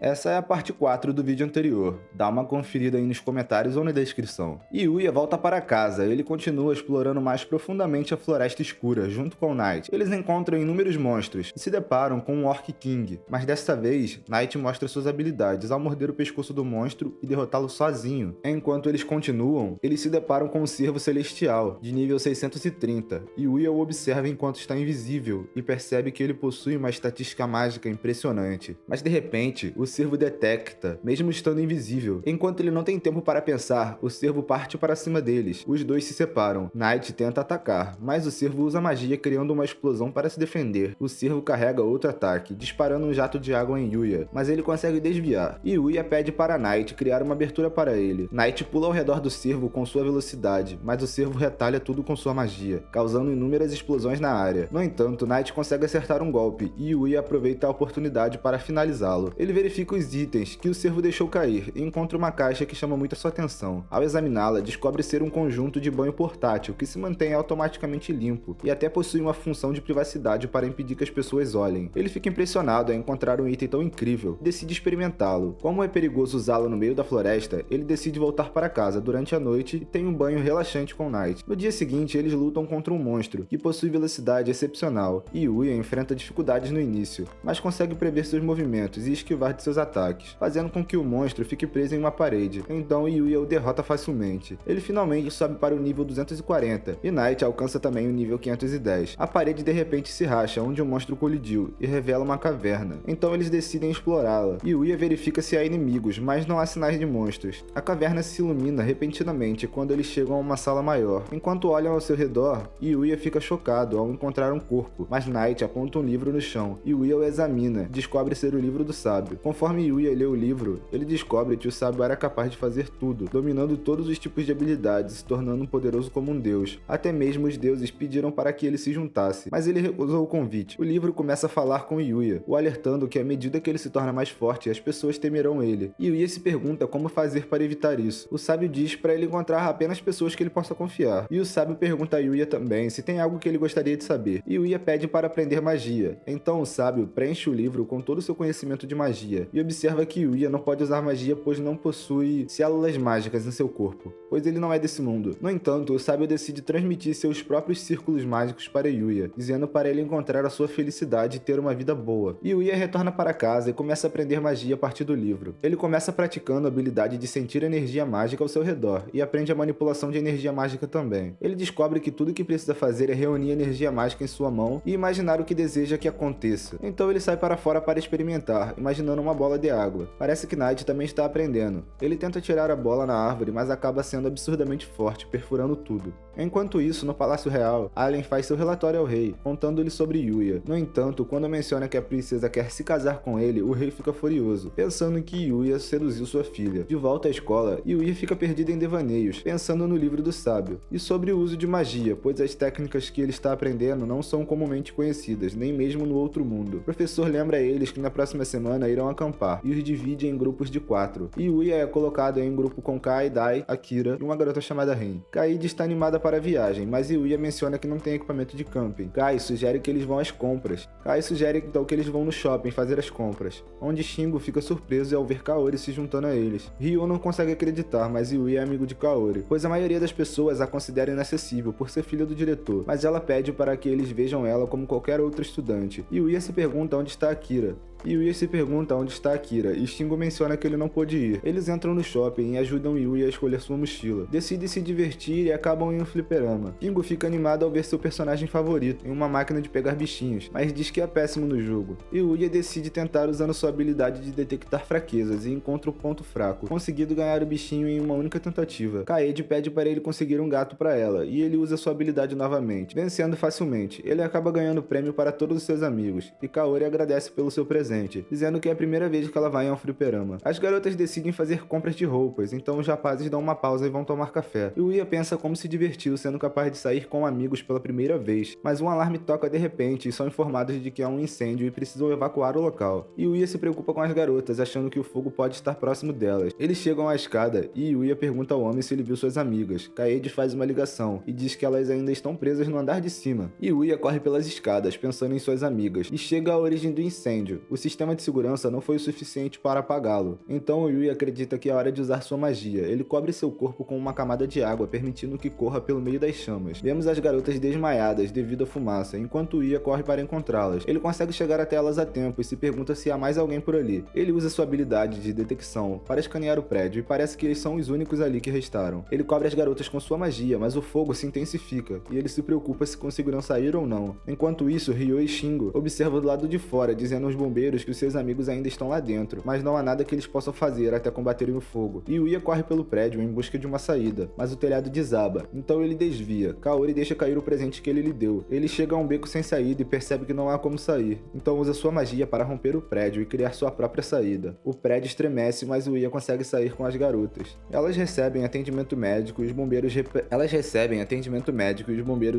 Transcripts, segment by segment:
Essa é a parte 4 do vídeo anterior, dá uma conferida aí nos comentários ou na descrição. Yuya volta para casa, ele continua explorando mais profundamente a Floresta Escura, junto com Knight. Eles encontram inúmeros monstros e se deparam com um Orc King, mas desta vez, Knight mostra suas habilidades ao morder o pescoço do monstro e derrotá-lo sozinho. Enquanto eles continuam, eles se deparam com um Cervo Celestial, de nível 630. Yuya o observa enquanto está invisível e percebe que ele possui uma estatística mágica impressionante. Mas de repente, o Cervo detecta, mesmo estando invisível. Enquanto ele não tem tempo para pensar, o Cervo parte para cima deles. Os dois se separam. Knight tenta atacar, mas o Cervo usa magia criando uma explosão para se defender. O Cervo carrega outro ataque, disparando um jato de água em Yuya, mas ele consegue desviar. Yuya pede para Knight criar uma abertura para ele. Knight pula ao redor do Cervo com sua velocidade, mas o Cervo retalha tudo com sua magia, causando inúmeras explosões na área. No entanto, Knight consegue acertar um golpe e Yuya aproveita a oportunidade para finalizá-lo. Ele verifica os itens que o Cervo deixou cair e encontra uma caixa que chama muito a sua atenção. Ao examiná-la, descobre ser um conjunto de banho portátil que se mantém automaticamente limpo e até possui uma função de privacidade para impedir que as pessoas olhem. Ele fica impressionado ao encontrar um item tão incrível e decide experimentá-lo. Como é perigoso usá-lo no meio da floresta, ele decide voltar para casa durante a noite e tem um banho relaxante com Knight. No dia seguinte, eles lutam contra um monstro que possui velocidade excepcional e Yuya enfrenta dificuldades no início, mas consegue prever seus movimentos e esquivar de seus ataques, fazendo com que o monstro fique preso em uma parede. Então Yuya o derrota facilmente. Ele finalmente sobe para o nível 240 e Knight alcança também o nível 510. A parede de repente se racha onde o monstro colidiu e revela uma caverna. Então eles decidem explorá-la. Yuya verifica se há inimigos, mas não há sinais de monstros. A caverna se ilumina repentinamente quando eles chegam a uma sala maior. Enquanto olham ao seu redor, Yuya fica chocado ao encontrar um corpo, mas Knight aponta um livro no chão. Yuya o examina, descobre ser o livro do sábio. Conforme Yuya lê o livro, ele descobre que o sábio era capaz de fazer tudo, dominando todos os tipos de habilidades, se tornando poderoso como um deus. Até mesmo os deuses pediram para que ele se juntasse, mas ele recusou o convite. O livro começa a falar com Yuya, o alertando que à medida que ele se torna mais forte, as pessoas temerão ele. Yuya se pergunta como fazer para evitar isso. O sábio diz para ele encontrar apenas pessoas que ele possa confiar. E o sábio pergunta a Yuya também se tem algo que ele gostaria de saber. Yuya pede para aprender magia. Então o sábio preenche o livro com todo o seu conhecimento de magia e observa que Yuya não pode usar magia pois não possui células mágicas em seu corpo, pois ele não é desse mundo. No entanto, o sábio decide transmitir seus próprios círculos mágicos para Yuya, dizendo para ele encontrar a sua felicidade e ter uma vida boa. Yuya retorna para casa e começa a aprender magia a partir do livro. Ele começa praticando a habilidade de sentir energia mágica ao seu redor e aprende a manipulação de energia mágica também. Ele descobre que tudo o que precisa fazer é reunir energia mágica em sua mão e imaginar o que deseja que aconteça. Então ele sai para fora para experimentar, imaginando uma bola de água. Parece que Knight também está aprendendo. Ele tenta tirar a bola na árvore, mas acaba sendo absurdamente forte, perfurando tudo. Enquanto isso, no Palácio Real, Allen faz seu relatório ao rei, contando-lhe sobre Yuya. No entanto, quando menciona que a princesa quer se casar com ele, o rei fica furioso, pensando que Yuya seduziu sua filha. De volta à escola, Yuya fica perdida em devaneios, pensando no livro do sábio, e sobre o uso de magia, pois as técnicas que ele está aprendendo não são comumente conhecidas, nem mesmo no outro mundo. O professor lembra a eles que na próxima semana irão acampar, e os divide em grupos de 4. Yuya é colocado em um grupo com Kai, Dai, Akira e uma garota chamada Rin. Kaede está animada para a viagem, mas Yuya menciona que não tem equipamento de camping. Kai sugere que eles vão às compras. Kai sugere então que eles vão no shopping fazer as compras, onde Shingo fica surpreso ao ver Kaori se juntando a eles. Ryo não consegue acreditar, mas Yuya é amigo de Kaori, pois a maioria das pessoas a considera inacessível por ser filha do diretor, mas ela pede para que eles vejam ela como qualquer outro estudante. Yuya se pergunta onde está Akira. Yuya se pergunta onde está Akira e Shingo menciona que ele não pôde ir. Eles entram no shopping e ajudam Yuya a escolher sua mochila. Decidem se divertir e acabam em um fliperama. Shingo fica animado ao ver seu personagem favorito em uma máquina de pegar bichinhos, mas diz que é péssimo no jogo. Yuya decide tentar usando sua habilidade de detectar fraquezas e encontra o ponto fraco, conseguindo ganhar o bichinho em uma única tentativa. Kaede pede para ele conseguir um gato para ela e ele usa sua habilidade novamente, vencendo facilmente. Ele acaba ganhando o prêmio para todos os seus amigos e Kaori agradece pelo seu presente, dizendo que é a primeira vez que ela vai a um fliperama. As garotas decidem fazer compras de roupas, então os rapazes dão uma pausa e vão tomar café. Yuya pensa como se divertiu sendo capaz de sair com amigos pela primeira vez, mas um alarme toca de repente e são informados de que há um incêndio e precisam evacuar o local. Yuya se preocupa com as garotas, achando que o fogo pode estar próximo delas. Eles chegam à escada e Yuya pergunta ao homem se ele viu suas amigas. Kaede faz uma ligação e diz que elas ainda estão presas no andar de cima. Yuya corre pelas escadas, pensando em suas amigas, e chega à origem do incêndio. O sistema de segurança não foi o suficiente para apagá-lo. Então o Yui acredita que é hora de usar sua magia. Ele cobre seu corpo com uma camada de água, permitindo que corra pelo meio das chamas. Vemos as garotas desmaiadas devido à fumaça, enquanto o Ia corre para encontrá-las. Ele consegue chegar até elas a tempo e se pergunta se há mais alguém por ali. Ele usa sua habilidade de detecção para escanear o prédio e parece que eles são os únicos ali que restaram. Ele cobre as garotas com sua magia, mas o fogo se intensifica e ele se preocupa se conseguirão sair ou não. Enquanto isso, Ryo e Shingo observam do lado de fora, dizendo aos bombeiros que os seus amigos ainda estão lá dentro, mas não há nada que eles possam fazer até combaterem o fogo. E o Ia corre pelo prédio em busca de uma saída, mas o telhado desaba, então ele desvia. Kaori deixa cair o presente que ele lhe deu. Ele chega a um beco sem saída e percebe que não há como sair, então usa sua magia para romper o prédio e criar sua própria saída. O prédio estremece, mas o Ia consegue sair com as garotas. Elas recebem atendimento médico e os bombeiros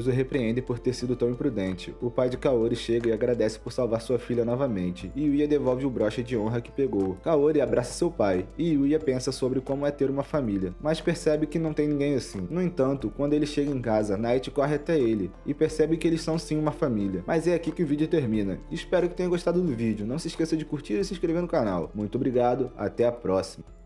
o repreendem por ter sido tão imprudente. O pai de Kaori chega e agradece por salvar sua filha novamente, e Yuya devolve o broche de honra que pegou. Kaori abraça seu pai, e Yuya pensa sobre como é ter uma família, mas percebe que não tem ninguém assim. No entanto, quando ele chega em casa, Night corre até ele, e percebe que eles são sim uma família. Mas é aqui que o vídeo termina. Espero que tenha gostado do vídeo, não se esqueça de curtir e se inscrever no canal. Muito obrigado, até a próxima.